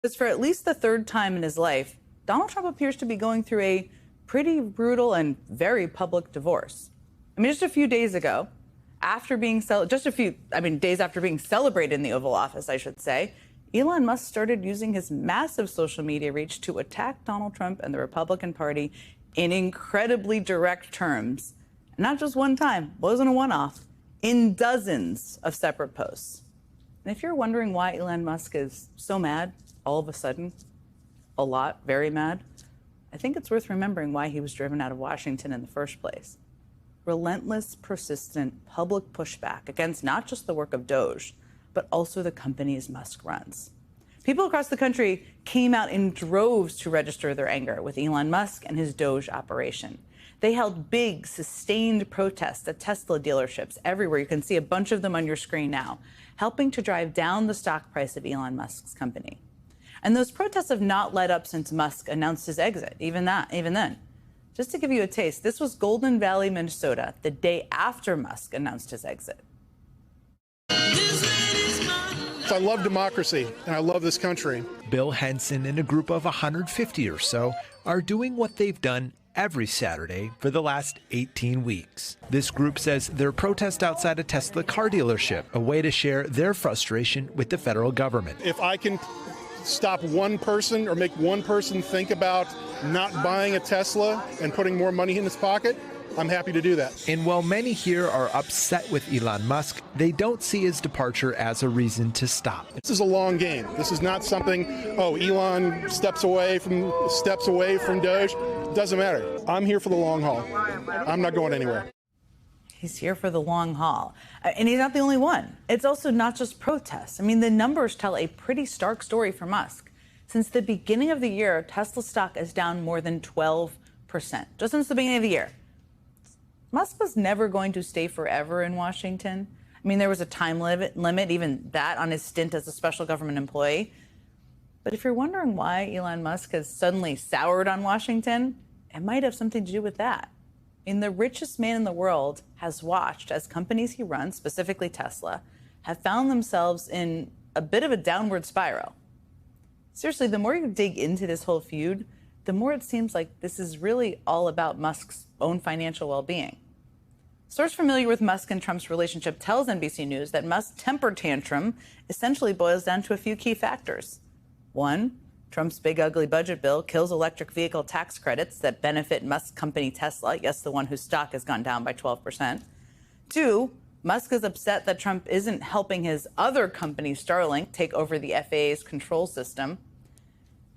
Because for at least the third time in his life, Donald Trump appears to be going through a pretty brutal and very public divorce. I mean, just a few days ago, days after being celebrated in the Oval Office, I should say, Elon Musk started using his massive social media reach to attack Donald Trump and the Republican Party in incredibly direct terms. Not just one time, wasn't a one-off, in dozens of separate posts. And if you're wondering why Elon Musk is so mad all of a sudden, a lot, very mad, I think it's worth remembering why he was driven out of Washington in the first place. Relentless, persistent public pushback against not just the work of Doge, but also the companies Musk runs. People across the country came out in droves to register their anger with Elon Musk and his Doge operation. They held big, sustained protests at Tesla dealerships everywhere. You can see a bunch of them on your screen now, helping to drive down the stock price of Elon Musk's company. And those protests have not let up since Musk announced his exit, even then. Just to give you a taste, this was Golden Valley, Minnesota, the day after Musk announced his exit. I love democracy, and I love this country. Bill Henson and a group of 150 or so are doing what they've done every Saturday for the last 18 weeks. This group says their protest outside a Tesla car dealership, a way to share their frustration with the federal government. If I can stop one person or make one person think about not buying a Tesla and putting more money in his pocket, I'm happy to do that. And while many here are upset with Elon Musk, they don't see his departure as a reason to stop. This is a long game. This is not something, Elon steps away from Doge. Doesn't matter. I'm here for the long haul. I'm not going anywhere. He's here for the long haul. And he's not the only one. It's also not just protests. I mean, the numbers tell a pretty stark story for Musk. Since the beginning of the year, Tesla stock is down more than 12%, just since the beginning of the year. Musk was never going to stay forever in Washington. I mean, there was a time limit, even that, on his stint as a special government employee. But if you're wondering why Elon Musk has suddenly soured on Washington, it might have something to do with that. I mean, the richest man in the world has watched as companies he runs, specifically Tesla, have found themselves in a bit of a downward spiral. Seriously, the more you dig into this whole feud, the more it seems like this is really all about Musk's own financial well-being. A source familiar with Musk and Trump's relationship tells NBC News that Musk's temper tantrum essentially boils down to a few key factors. One, Trump's big ugly budget bill kills electric vehicle tax credits that benefit Musk's company Tesla, yes, the one whose stock has gone down by 12%. Two, Musk is upset that Trump isn't helping his other company, Starlink, take over the FAA's control system.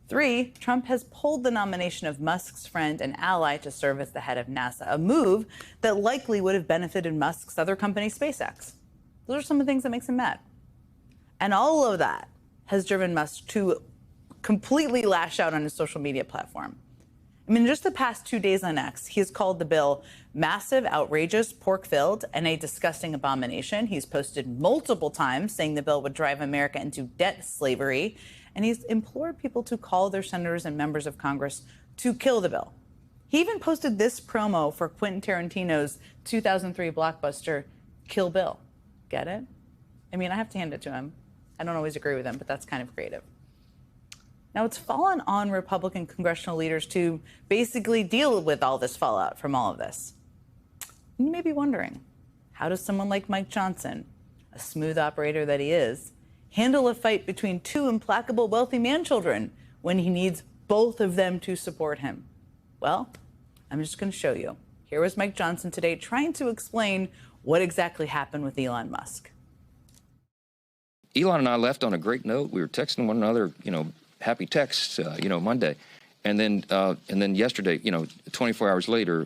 Three, Trump has pulled the nomination of Musk's friend and ally to serve as the head of NASA, a move that likely would have benefited Musk's other company, SpaceX. Those are some of the things that makes him mad. And all of that has driven Musk to completely lash out on his social media platform. I mean, just the past 2 days on X, he has called the bill massive, outrageous, pork-filled, and a disgusting abomination. He's posted multiple times saying the bill would drive America into debt slavery. And he's implored people to call their senators and members of Congress to kill the bill. He even posted this promo for Quentin Tarantino's 2003 blockbuster, Kill Bill. Get it? I mean, I have to hand it to him. I don't always agree with him, but that's kind of creative. Now, it's fallen on Republican congressional leaders to basically deal with all this fallout from all of this. And you may be wondering, how does someone like Mike Johnson, a smooth operator that he is, handle a fight between two implacable wealthy man-children when he needs both of them to support him? Well, I'm just going to show you. Here was Mike Johnson today trying to explain what exactly happened with Elon Musk. Elon and I left on a great note. We were texting one another, happy texts, Monday. And then yesterday, 24 hours later,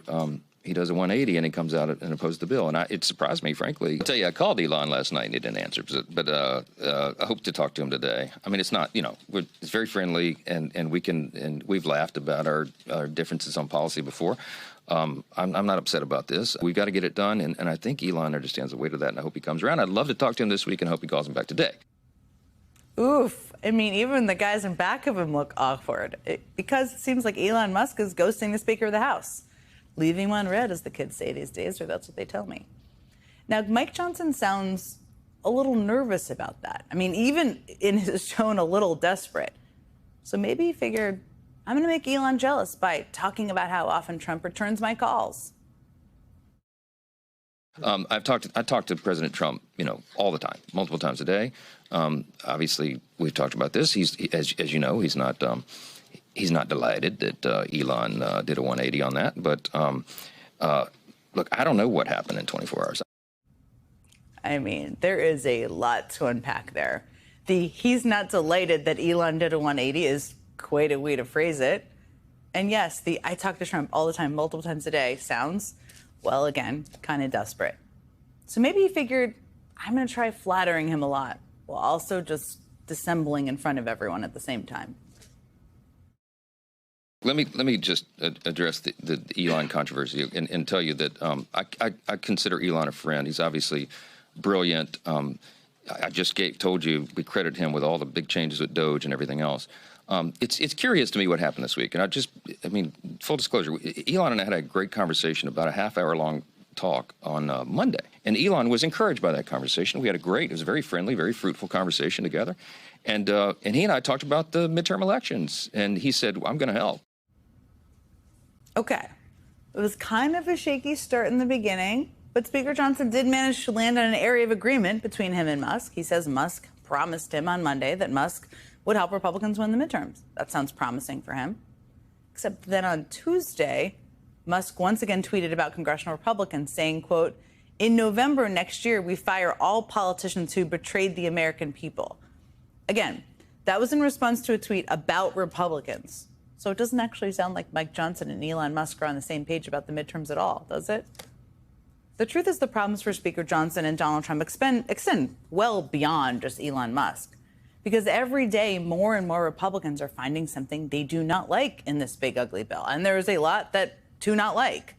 he does a 180 and he comes out and opposes the bill. And it surprised me, frankly. I'll tell you, I called Elon last night and he didn't answer, but I hope to talk to him today. I mean, it's not, it's very friendly and we've laughed about our differences on policy before. I'm not upset about this. We've got to get it done. And I think Elon understands the weight of that. And I hope he comes around. I'd love to talk to him this week and hope he calls him back today. Oof. I mean, even the guys in back of him look awkward because it seems like Elon Musk is ghosting the Speaker of the House. Leaving him on red, as the kids say these days, or that's what they tell me. Now, Mike Johnson sounds a little nervous about that. I mean, even in his tone, a little desperate. So maybe he figured, I'm going to make Elon jealous by talking about how often Trump returns my calls. I talk to President Trump, all the time, multiple times a day. Obviously, we've talked about this. As you know, he's not delighted that Elon did a 180 on that. But look, I don't know what happened in 24 hours. I mean, there is a lot to unpack there. He's not delighted that Elon did a 180 is quite a way to phrase it. And yes, I talk to Trump all the time, multiple times a day, sounds, well, again, kind of desperate. So maybe he figured, I'm going to try flattering him a lot while also just dissembling in front of everyone at the same time. Let me just address the Elon controversy and tell you that I consider Elon a friend. He's obviously brilliant. I just told you we credit him with all the big changes with Doge and everything else. It's curious to me what happened this week. And full disclosure, Elon and I had a great conversation, about a half-hour-long talk on Monday. And Elon was encouraged by that conversation. We had it was a very friendly, very fruitful conversation together. And he and I talked about the midterm elections. And he said, well, I'm going to help. Okay. It was kind of a shaky start in the beginning, but Speaker Johnson did manage to land on an area of agreement between him and Musk. He says Musk promised him on Monday that Musk would help Republicans win the midterms. That sounds promising for him. Except then on Tuesday, Musk once again tweeted about congressional Republicans saying, quote, in November next year, we fire all politicians who betrayed the American people. Again, that was in response to a tweet about Republicans. So it doesn't actually sound like Mike Johnson and Elon Musk are on the same page about the midterms at all, does it? The truth is the problems for Speaker Johnson and Donald Trump extend well beyond just Elon Musk. Because every day, more and more Republicans are finding something they do not like in this big, ugly bill. And there is a lot that do not like.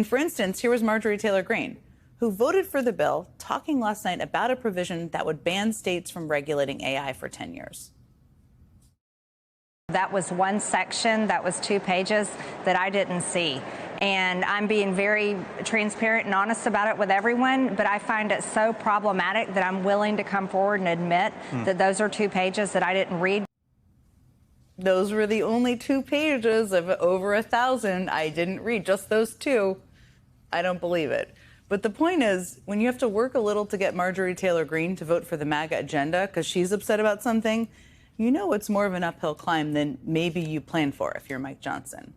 For instance, here was Marjorie Taylor Greene, who voted for the bill, talking last night about a provision that would ban states from regulating AI for 10 years. That was one section, that was 2 pages that I didn't see. And I'm being very transparent and honest about it with everyone, but I find it so problematic that I'm willing to come forward and admit that those are 2 pages that I didn't read. Those were the only 2 pages of over 1,000 I didn't read, just those 2. I don't believe it. But the point is, when you have to work a little to get Marjorie Taylor Greene to vote for the MAGA agenda because she's upset about something, you know it's more of an uphill climb than maybe you planned for if you're Mike Johnson.